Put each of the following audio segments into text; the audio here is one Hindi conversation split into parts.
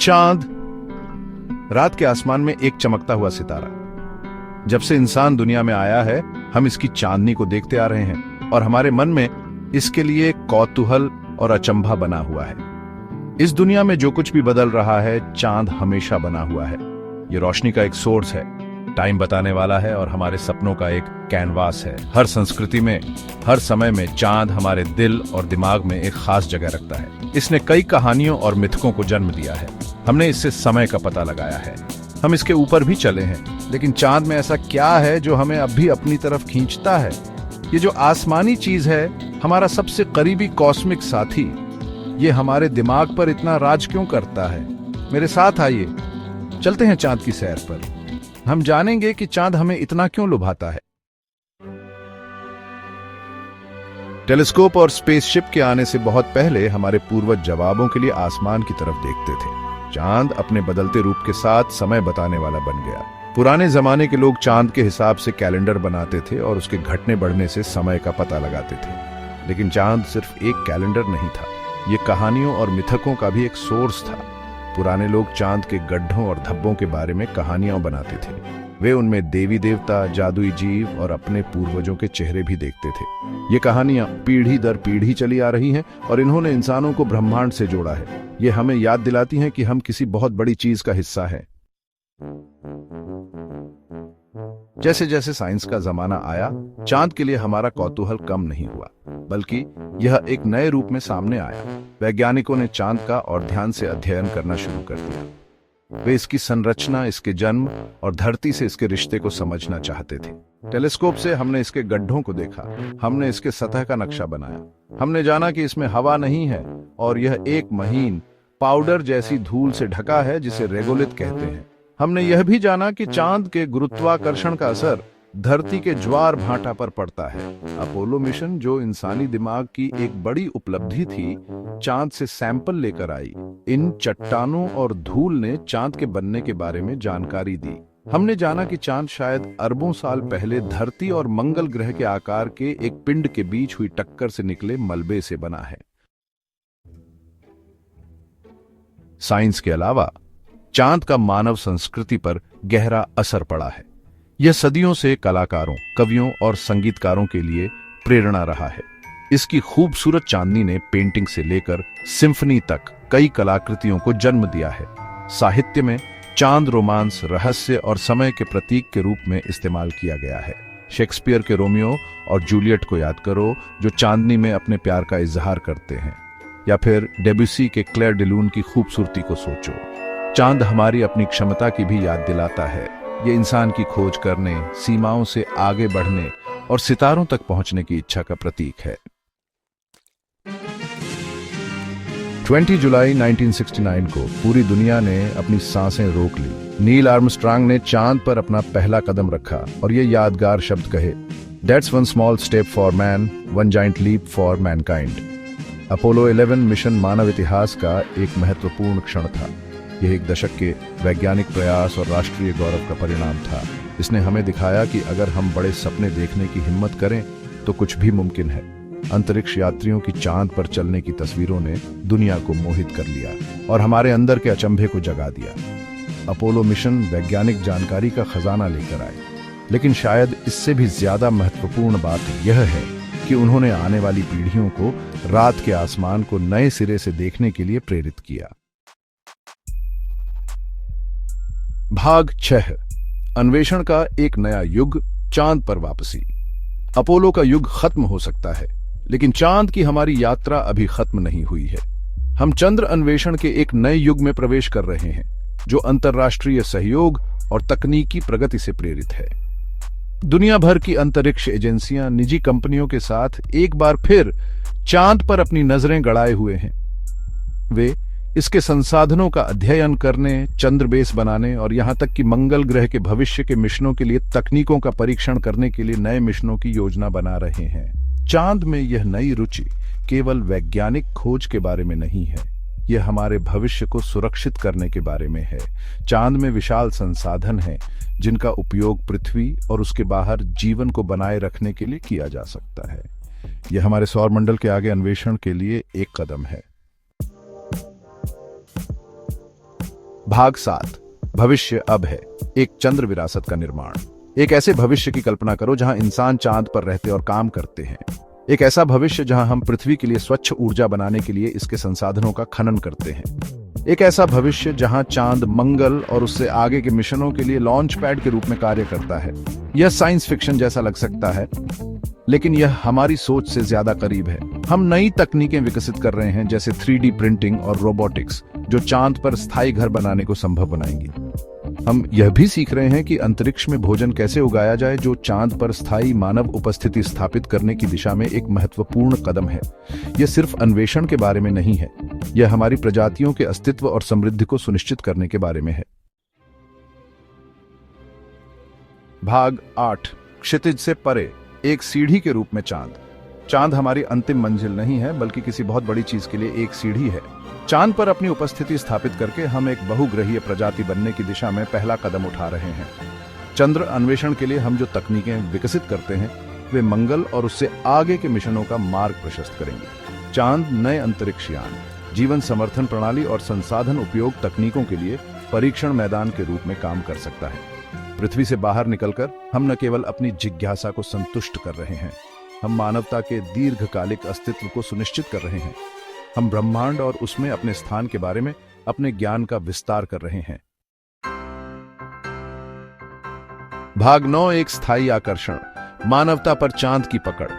चांद, रात के आसमान में एक चमकता हुआ सितारा। जब से इंसान दुनिया में आया है, हम इसकी चांदनी को देखते आ रहे हैं और हमारे मन में इसके लिए कौतूहल और अचंभा बना हुआ है। इस दुनिया में जो कुछ भी बदल रहा है, चांद हमेशा बना हुआ है। ये रोशनी का एक सोर्स है, टाइम बताने वाला है और हमारे सपनों का एक कैनवास है। हर संस्कृति में, हर समय में चांद हमारे दिल और दिमाग में एक खास जगह रखता है। इसने कई कहानियों और मिथकों को जन्म दिया है। हमने इससे समय का पता लगाया है, हम इसके ऊपर भी चले हैं, लेकिन चांद में ऐसा क्या है जो हमें अब भी अपनी तरफ खींचता है? ये जो आसमानी चीज है, हमारा सबसे करीबी कॉस्मिक साथी, ये हमारे दिमाग पर इतना राज क्यों करता है? मेरे साथ आइए, चलते हैं चांद की सैर पर। हम जानेंगे कि चांद हमें इतना क्यों लुभाता है। टेलीस्कोप और स्पेसशिप के आने से बहुत पहले हमारे पूर्वज जवाबों के लिए आसमान की तरफ देखते थे। चांद अपने बदलते रूप के साथ समय बताने वाला बन गया। पुराने जमाने के लोग चांद के हिसाब से कैलेंडर बनाते थे और उसके घटने बढ़ने से समय का पता लगाते थे। लेकिन चांद सिर्फ एक कैलेंडर नहीं था, ये कहानियों और मिथकों का भी एक सोर्स था। पुराने लोग चांद के गड्ढों और धब्बों के बारे में कहानियां बनाते थे। वे उनमें देवी देवता, जादुई जीव और अपने पूर्वजों के चेहरे भी देखते थे। ये कहानियां पीढ़ी दर पीढ़ी चली आ रही हैं और इन्होंने इंसानों को ब्रह्मांड से जोड़ा है। ये हमें याद दिलाती हैं कि हम किसी बहुत बड़ी चीज का हिस्सा हैं। जैसे जैसे साइंस का जमाना आया, चांद के लिए हमारा कौतूहल कम नहीं हुआ, बल्कि यह एक नए रूप में सामने आया। वैज्ञानिकों ने चांद का और ध्यान से अध्ययन करना शुरू कर दिया। वे इसकी संरचना, इसके जन्म और धरती से इसके रिश्ते को समझना चाहते थे। टेलीस्कोप से हमने इसके गड्ढों को देखा, हमने इसके सतह का नक्शा बनाया। हमने जाना कि इसमें हवा नहीं है और यह एक महीन पाउडर जैसी धूल से ढका है जिसे रेगोलिथ कहते हैं। हमने यह भी जाना कि चांद के गुरुत्वाकर्षण का असर धरती के ज्वार भाटा पर पड़ता है। अपोलो मिशन, जो इंसानी दिमाग की एक बड़ी उपलब्धि थी, चांद से सैंपल लेकर आई। इन चट्टानों और धूल ने चांद के बनने के बारे में जानकारी दी। हमने जाना कि चांद शायद अरबों साल पहले धरती और मंगल ग्रह के आकार के एक पिंड के बीच हुई टक्कर से निकले मलबे से बना है। साइंस के अलावा चांद का मानव संस्कृति पर गहरा असर पड़ा है। यह सदियों से कलाकारों, कवियों और संगीतकारों के लिए प्रेरणा रहा है। इसकी खूबसूरत चांदनी ने पेंटिंग से लेकर सिम्फनी तक कई कलाकृतियों को जन्म दिया है। साहित्य में चांद रोमांस, रहस्य और समय के प्रतीक के रूप में इस्तेमाल किया गया है। शेक्सपियर के रोमियो और जूलियट को याद करो, जो चांदनी में अपने प्यार का इजहार करते हैं, या फिर डेब्यूसी के क्लेर de लून की खूबसूरती को सोचो। चांद हमारी अपनी क्षमता की भी याद दिलाता है। ये इंसान की खोज करने, सीमाओं से आगे बढ़ने और सितारों तक पहुंचने की इच्छा का प्रतीक है। 20 जुलाई 1969 को पूरी दुनिया ने अपनी सांसें रोक ली। नील आर्मस्ट्रांग ने चांद पर अपना पहला कदम रखा और ये यादगार शब्द कहे, "That's one small step for man, one giant leap for mankind." Apollo 11 mission मानव इतिहास का एक महत्वपूर्ण क्षण था। यह एक दशक के वैज्ञानिक प्रयास और राष्ट्रीय गौरव का परिणाम था। इसने हमें दिखाया कि अगर हम बड़े सपने देखने की हिम्मत करें तो कुछ भी मुमकिन है। अंतरिक्ष यात्रियों की चांद पर चलने की तस्वीरों ने दुनिया को मोहित कर लिया और हमारे अंदर के अचंभे को जगा दिया। अपोलो मिशन वैज्ञानिक जानकारी का खजाना लेकर आए, लेकिन शायद इससे भी ज्यादा महत्वपूर्ण बात यह है कि उन्होंने आने वाली पीढ़ियों को रात के आसमान को नए सिरे से देखने के लिए प्रेरित किया। भाग 6, अन्वेषण का एक नया युग, चांद पर वापसी। अपोलो का युग खत्म हो सकता है, लेकिन चांद की हमारी यात्रा अभी खत्म नहीं हुई है। हम चंद्र अन्वेषण के एक नए युग में प्रवेश कर रहे हैं, जो अंतर्राष्ट्रीय सहयोग और तकनीकी प्रगति से प्रेरित है। दुनिया भर की अंतरिक्ष एजेंसियां निजी कंपनियों के साथ एक बार फिर चांद पर अपनी नजरें गड़ाए हुए हैं। वे इसके संसाधनों का अध्ययन करने, चंद्र बेस बनाने और यहां तक कि मंगल ग्रह के भविष्य के मिशनों के लिए तकनीकों का परीक्षण करने के लिए नए मिशनों की योजना बना रहे हैं। चांद में यह नई रुचि केवल वैज्ञानिक खोज के बारे में नहीं है, यह हमारे भविष्य को सुरक्षित करने के बारे में है। चांद में विशाल संसाधन हैं जिनका उपयोग पृथ्वी और उसके बाहर जीवन को बनाए रखने के लिए किया जा सकता है। यह हमारे सौरमंडल के आगे अन्वेषण के लिए एक कदम है। भाग 7 भविष्य अब है, एक चंद्र विरासत का निर्माण। एक ऐसे भविष्य की कल्पना करो जहां इंसान चांद पर रहते और काम करते हैं। एक ऐसा भविष्य जहां हम पृथ्वी के लिए स्वच्छ ऊर्जा बनाने के लिए इसके संसाधनों का खनन करते हैं। एक ऐसा भविष्य जहां चांद, मंगल और उससे आगे के मिशनों के लिए लॉन्च पैड के रूप में कार्य करता है। यह साइंस फिक्शन जैसा लग सकता है, लेकिन यह हमारी सोच से ज्यादा करीब है। हम नई तकनीकें विकसित कर रहे हैं, जैसे 3D प्रिंटिंग और रोबोटिक्स, जो चांद पर स्थायी घर बनाने को संभव बनाएंगी। हम यह भी सीख रहे हैं कि अंतरिक्ष में भोजन कैसे उगाया जाए, जो चांद पर स्थायी मानव उपस्थिति स्थापित करने की दिशा में एक महत्वपूर्ण कदम है। यह सिर्फ अन्वेषण के बारे में नहीं है, यह हमारी प्रजातियों के अस्तित्व और समृद्धि को सुनिश्चित करने के बारे में है। भाग 8 क्षितिज से परे, एक सीढ़ी के रूप में चांद। चांद हमारी अंतिम मंजिल नहीं है, बल्कि किसी बहुत बड़ी चीज के लिए एक सीढ़ी है। चांद पर अपनी उपस्थिति स्थापित करके हम एक बहुग्रहीय प्रजाति बनने की दिशा में पहला कदम उठा रहे हैं। चंद्र अन्वेषण के लिए हम जो तकनीकें विकसित करते हैं, वे मंगल और उससे आगे के मिशनों का मार्ग प्रशस्त करेंगे। चांद नए अंतरिक्ष यान, जीवन समर्थन प्रणाली और संसाधन उपयोग तकनीकों के लिए परीक्षण मैदान के रूप में काम कर सकता है। पृथ्वी से बाहर निकलकर हम न केवल अपनी जिज्ञासा को संतुष्ट कर रहे हैं, हम मानवता के दीर्घकालिक अस्तित्व को सुनिश्चित कर रहे हैं। हम ब्रह्मांड और उसमें अपने स्थान के बारे में अपने ज्ञान का विस्तार कर रहे हैं। भाग 9 एक स्थायी आकर्षण, मानवता पर चांद की पकड़।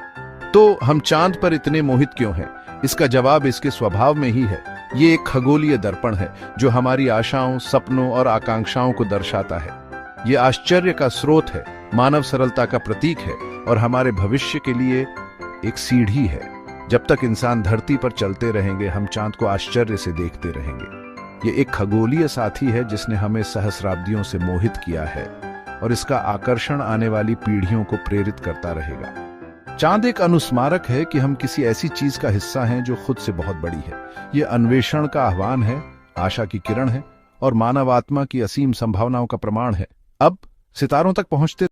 तो हम चांद पर इतने मोहित क्यों हैं? इसका जवाब इसके स्वभाव में ही है। ये एक खगोलीय दर्पण है जो हमारी आशाओं, सपनों और आकांक्षाओं को दर्शाता है। ये आश्चर्य का स्रोत है, मानव सरलता का प्रतीक है और हमारे भविष्य के लिए एक सीढ़ी है। जब तक इंसान धरती पर चलते रहेंगे, हम चांद को आश्चर्य से देखते रहेंगे। ये एक खगोलीय साथी है जिसने हमें सहस्राब्दियों से मोहित किया है और इसका आकर्षण आने वाली पीढ़ियों को प्रेरित करता रहेगा। चांद एक अनुस्मारक है कि हम किसी ऐसी चीज का हिस्सा हैं जो खुद से बहुत बड़ी है। ये अन्वेषण का आह्वान है, आशा की किरण है और मानव आत्मा की असीम संभावनाओं का प्रमाण है। अब सितारों तक पहुंचते